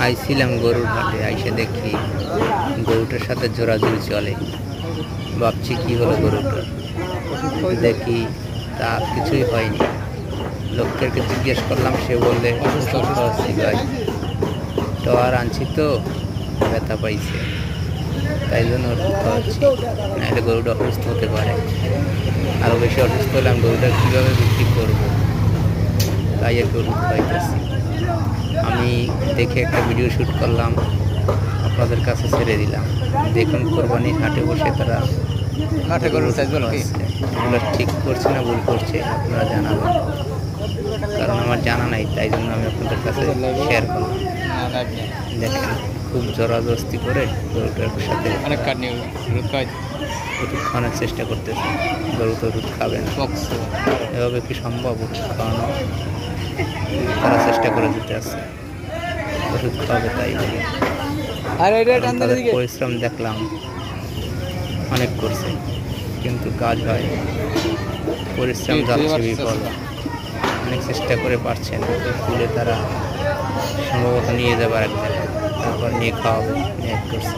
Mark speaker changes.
Speaker 1: আইছিলাম গরুর হাটে, আইসে দেখি গরুটার সাথে জোরাজুরি চলে। ভাবছি কি হলো গরুটার, দেখি তা কিছুই হয়নি। লোকদেরকে জিজ্ঞেস করলাম, সে বললে অসুস্থ আছি ভাই, টাওয়ার আনছি তো ব্যথা পাইছে, তাই জন্য ওষুধ খাওয়াচ্ছি, নাহলে গরুটা অসুস্থ হতে পারে। আরও বেশি অসুস্থ হলে আমি গরুটা কীভাবে বিক্রি করবো, তাই একটু ওষুধ খাইতেছি। আমি দেখে একটা ভিডিও শ্যুট করলাম, আপনাদের কাছে ছেড়ে দিলাম। দেখুন কোরবানির হাটে বসে তারা এগুলো ঠিক করছে না ভুল করছে আপনারা জানাবেন, কারণ আমার জানা নাই, তাই জন্য আমি আপনাদের কাছে শেয়ার করলাম। দেখেন খুব জবরদস্তি করে গরুটার সাথে ওষুধ খাওয়ানোর চেষ্টা করতেছে। গরু তো ওষুধ খাবে না, এভাবে কি সম্ভব ওষুধ খাওয়ানো? তারা চেষ্টা করে দিতে আছে ওষুধ খাওয়াবে, তাই বলে। তাদের পরিশ্রম দেখলাম অনেক করছে, কিন্তু কাজ হয়, পরিশ্রম যাচ্ছে বিফল। অনেক চেষ্টা করে পারছে না, তুলে তারা সম্ভবত নিয়ে যাবার এক জায়গায়, তারপর নিয়ে খাওয়াবে, নিয়ে করছে।